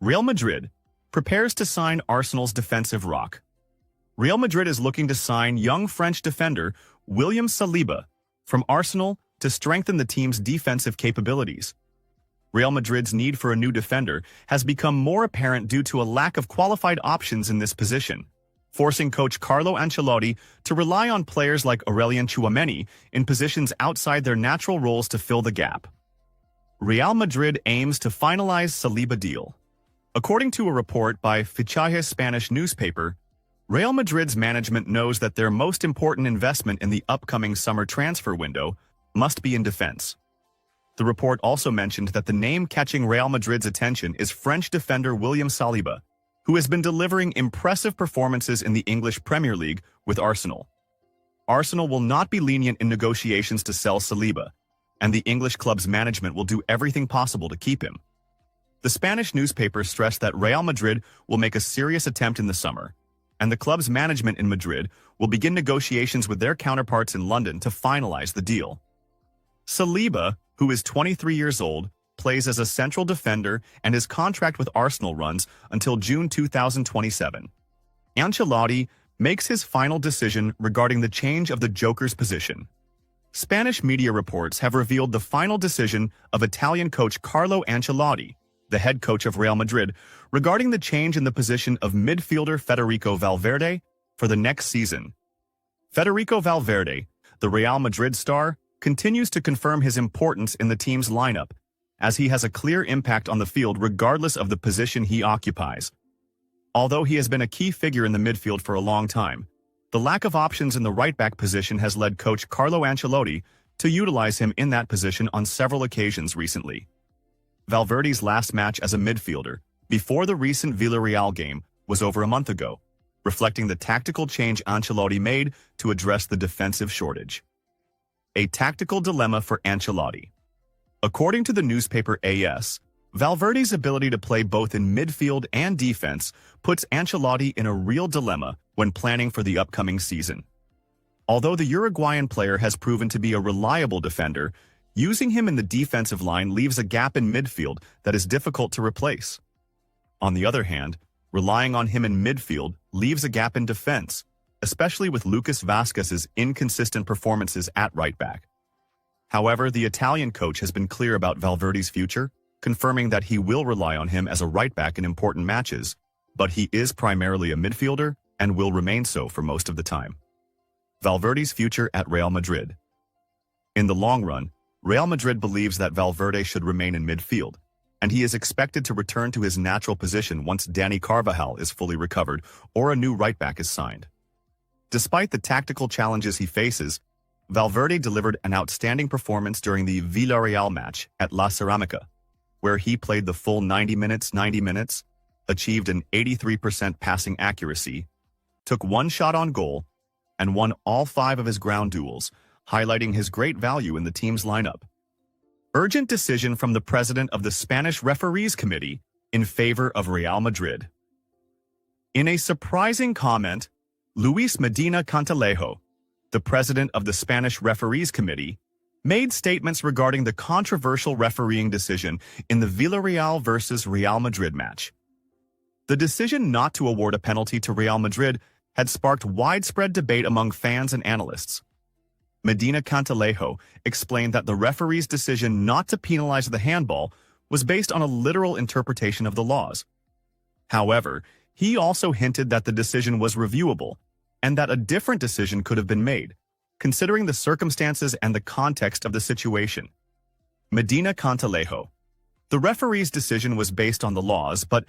Real Madrid prepares to sign Arsenal's defensive rock. Real Madrid is looking to sign young French defender William Saliba from Arsenal to strengthen the team's defensive capabilities. Real Madrid's need for a new defender has become more apparent due to a lack of qualified options in this position, forcing coach Carlo Ancelotti to rely on players like Aurelien Tchouameni in positions outside their natural roles to fill the gap. Real Madrid aims to finalize Saliba deal. According to a report by Fichajes Spanish newspaper, Real Madrid's management knows that their most important investment in the upcoming summer transfer window must be in defense. The report also mentioned that the name catching Real Madrid's attention is French defender William Saliba, who has been delivering impressive performances in the English Premier League with Arsenal. Arsenal will not be lenient in negotiations to sell Saliba, and the English club's management will do everything possible to keep him. The Spanish newspaper stressed that Real Madrid will make a serious attempt in the summer, and the club's management in Madrid will begin negotiations with their counterparts in London to finalize the deal. Saliba, who is 23 years old, plays as a central defender and his contract with Arsenal runs until June 2027. Ancelotti makes his final decision regarding the change of the Joker's position. Spanish media reports have revealed the final decision of Italian coach Carlo Ancelotti, the head coach of Real Madrid, regarding the change in the position of midfielder Federico Valverde for the next season. Federico Valverde, the Real Madrid star, continues to confirm his importance in the team's lineup, as he has a clear impact on the field regardless of the position he occupies. Although he has been a key figure in the midfield for a long time, the lack of options in the right-back position has led coach Carlo Ancelotti to utilize him in that position on several occasions recently. Valverde's last match as a midfielder, before the recent Villarreal game, was over a month ago, reflecting the tactical change Ancelotti made to address the defensive shortage. A tactical dilemma for Ancelotti. According to the newspaper AS, Valverde's ability to play both in midfield and defense puts Ancelotti in a real dilemma when planning for the upcoming season. Although the Uruguayan player has proven to be a reliable defender, using him in the defensive line leaves a gap in midfield that is difficult to replace. On the other hand, relying on him in midfield leaves a gap in defense, especially with Lucas Vázquez's inconsistent performances at right-back. However, the Italian coach has been clear about Valverde's future, confirming that he will rely on him as a right-back in important matches, but he is primarily a midfielder and will remain so for most of the time. Valverde's future at Real Madrid. In the long run, Real Madrid believes that Valverde should remain in midfield, and he is expected to return to his natural position once Dani Carvajal is fully recovered or a new right-back is signed. Despite the tactical challenges he faces, Valverde delivered an outstanding performance during the Villarreal match at La Ceramica, where he played the full 90 minutes, achieved an 83% passing accuracy, took one shot on goal, and won all 5 of his ground duels, highlighting his great value in the team's lineup. Urgent decision from the president of the Spanish Referees Committee in favor of Real Madrid. In a surprising comment, Luis Medina Cantalejo, the president of the Spanish Referees Committee, made statements regarding the controversial refereeing decision in the Villarreal versus Real Madrid match. The decision not to award a penalty to Real Madrid had sparked widespread debate among fans and analysts. Medina Cantalejo explained that the referee's decision not to penalize the handball was based on a literal interpretation of the laws. However, he also hinted that the decision was reviewable and that a different decision could have been made, considering the circumstances and the context of the situation. Medina Cantalejo. The referee's decision was based on the laws, but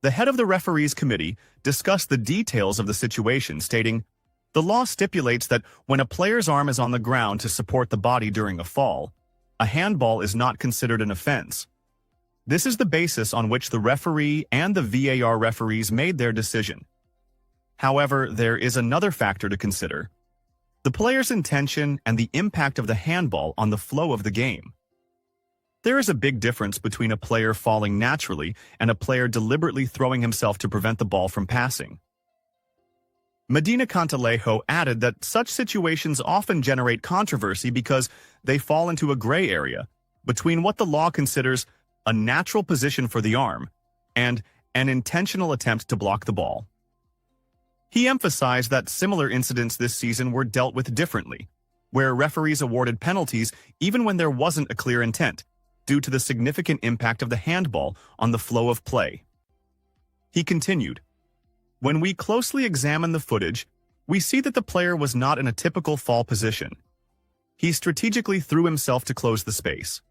the head of the referees committee discussed the details of the situation, stating, "The law stipulates that when a player's arm is on the ground to support the body during a fall, a handball is not considered an offense. This is the basis on which the referee and the VAR referees made their decision. However, there is another factor to consider: the player's intention and the impact of the handball on the flow of the game. There is a big difference between a player falling naturally and a player deliberately throwing himself to prevent the ball from passing." Medina Cantalejo added that such situations often generate controversy because they fall into a gray area between what the law considers a natural position for the arm and an intentional attempt to block the ball. He emphasized that similar incidents this season were dealt with differently, where referees awarded penalties even when there wasn't a clear intent, due to the significant impact of the handball on the flow of play. He continued, "When we closely examine the footage, we see that the player was not in a typical fall position. He strategically threw himself to close the space.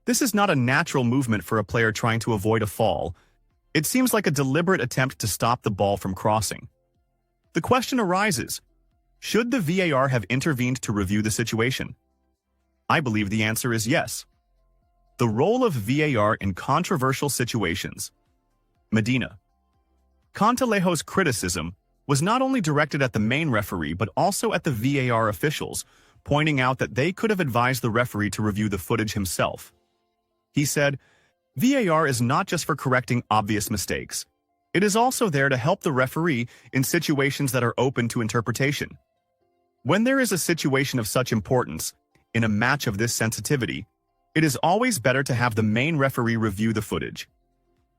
This is not a natural movement for a player trying to avoid a fall. It seems like a deliberate attempt to stop the ball from crossing. The question arises, should the VAR have intervened to review the situation? I believe the answer is yes. The role of VAR in controversial situations. Medina. Cantalejo's criticism was not only directed at the main referee but also at the VAR officials, pointing out that they could have advised the referee to review the footage himself. He said, VAR is not just for correcting obvious mistakes. It is also there to help the referee in situations that are open to interpretation. When there is a situation of such importance, in a match of this sensitivity, it is always better to have the main referee review the footage.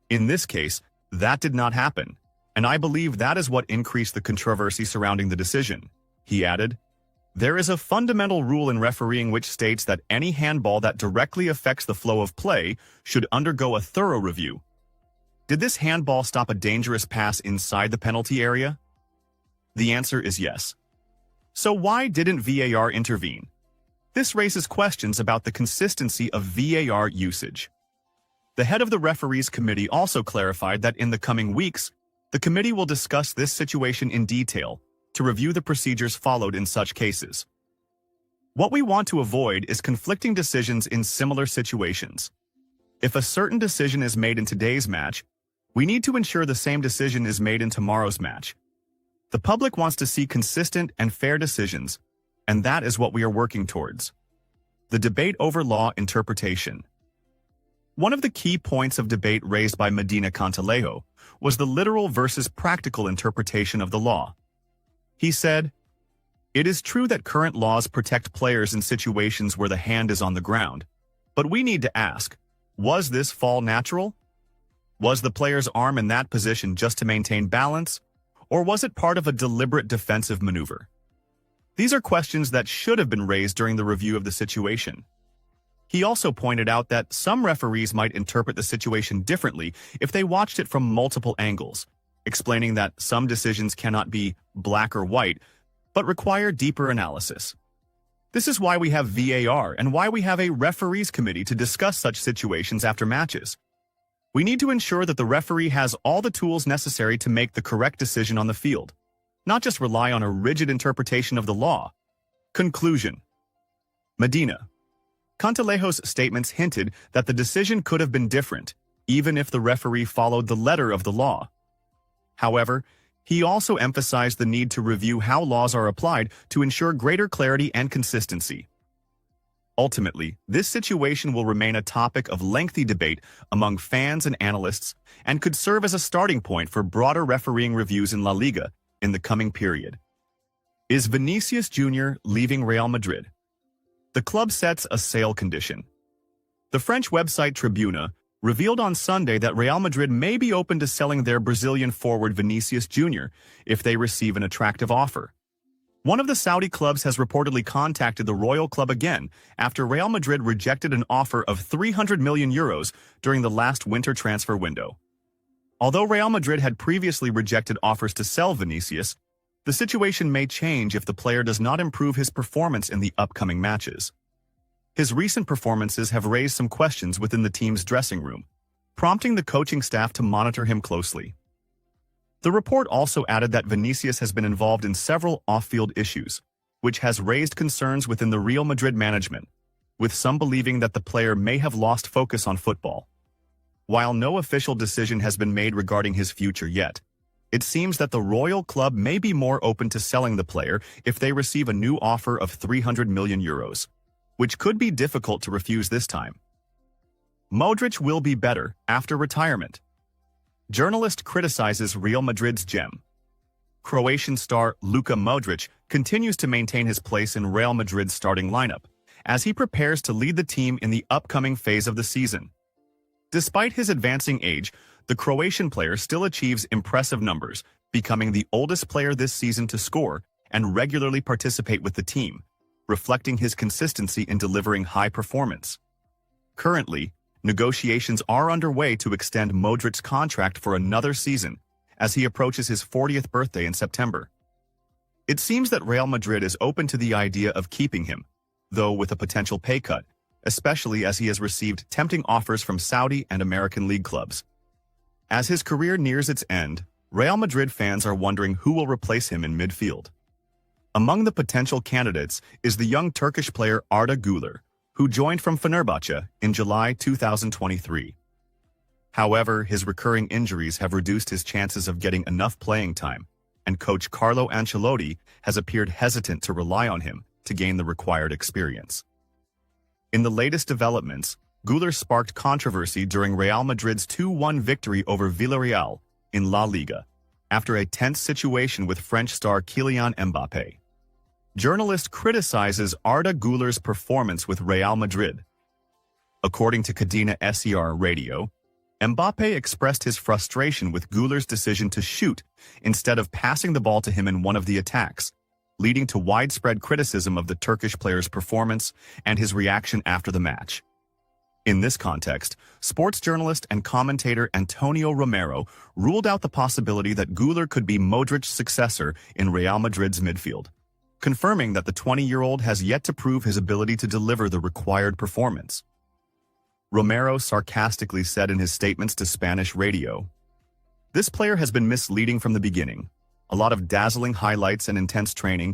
In this case, that did not happen, and I believe that is what increased the controversy surrounding the decision." He added, "There is a fundamental rule in refereeing which states that any handball that directly affects the flow of play should undergo a thorough review. Did this handball stop a dangerous pass inside the penalty area? The answer is yes. So why didn't VAR intervene? This raises questions about the consistency of VAR usage. The head of the referees committee also clarified that in the coming weeks, the committee will discuss this situation in detail to review the procedures followed in such cases. What we want to avoid is conflicting decisions in similar situations. If a certain decision is made in today's match, we need to ensure the same decision is made in tomorrow's match. The public wants to see consistent and fair decisions, and that is what we are working towards." The debate over law interpretation. One of the key points of debate raised by Medina Cantalejo was the literal versus practical interpretation of the law. He said, "It is true that current laws protect players in situations where the hand is on the ground, but we need to ask, was this fall natural? Was the player's arm in that position just to maintain balance, or was it part of a deliberate defensive maneuver? These are questions that should have been raised during the review of the situation." He also pointed out that some referees might interpret the situation differently if they watched it from multiple angles, explaining that some decisions cannot be black or white, but require deeper analysis. This is why we have VAR and why we have a referees committee to discuss such situations after matches. We need to ensure that the referee has all the tools necessary to make the correct decision on the field, not just rely on a rigid interpretation of the law. Conclusion. Medina. Cantalejo's statements hinted that the decision could have been different, even if the referee followed the letter of the law. However, he also emphasized the need to review how laws are applied to ensure greater clarity and consistency. Ultimately, this situation will remain a topic of lengthy debate among fans and analysts and could serve as a starting point for broader refereeing reviews in La Liga in the coming period. Is Vinicius Jr. leaving Real Madrid? The club sets a sale condition. The French website Tribuna revealed on Sunday that Real Madrid may be open to selling their Brazilian forward Vinicius Jr. if they receive an attractive offer. One of the Saudi clubs has reportedly contacted the Royal Club again after Real Madrid rejected an offer of €300 million during the last winter transfer window. Although Real Madrid had previously rejected offers to sell Vinicius, the situation may change if the player does not improve his performance in the upcoming matches. His recent performances have raised some questions within the team's dressing room, prompting the coaching staff to monitor him closely. The report also added that Vinicius has been involved in several off-field issues, which has raised concerns within the Real Madrid management, with some believing that the player may have lost focus on football. While no official decision has been made regarding his future yet, it seems that the Royal Club may be more open to selling the player if they receive a new offer of €300 million, which could be difficult to refuse this time. Modric will be better after retirement. Journalist criticizes Real Madrid's gem. Croatian star Luka Modric continues to maintain his place in Real Madrid's starting lineup, as he prepares to lead the team in the upcoming phase of the season. Despite his advancing age, the Croatian player still achieves impressive numbers, becoming the oldest player this season to score and regularly participate with the team, reflecting his consistency in delivering high performance. Currently, negotiations are underway to extend Modric's contract for another season as he approaches his 40th birthday in September. It seems that Real Madrid is open to the idea of keeping him, though with a potential pay cut, especially as he has received tempting offers from Saudi and American league clubs. As his career nears its end, Real Madrid fans are wondering who will replace him in midfield. Among the potential candidates is the young Turkish player Arda Güler, who joined from Fenerbahce in July 2023. However, his recurring injuries have reduced his chances of getting enough playing time, and coach Carlo Ancelotti has appeared hesitant to rely on him to gain the required experience. In the latest developments, Güler sparked controversy during Real Madrid's 2-1 victory over Villarreal in La Liga, after a tense situation with French star Kylian Mbappé. Journalist criticizes Arda Güler's performance with Real Madrid. According to Cadena SER Radio, Mbappé expressed his frustration with Güler's decision to shoot instead of passing the ball to him in one of the attacks, leading to widespread criticism of the Turkish player's performance and his reaction after the match. In this context, sports journalist and commentator Antonio Romero ruled out the possibility that Güler could be Modric's successor in Real Madrid's midfield, confirming that the 20-year-old has yet to prove his ability to deliver the required performance. Romero sarcastically said in his statements to Spanish radio, "This player has been misleading from the beginning. A lot of dazzling highlights and intense training,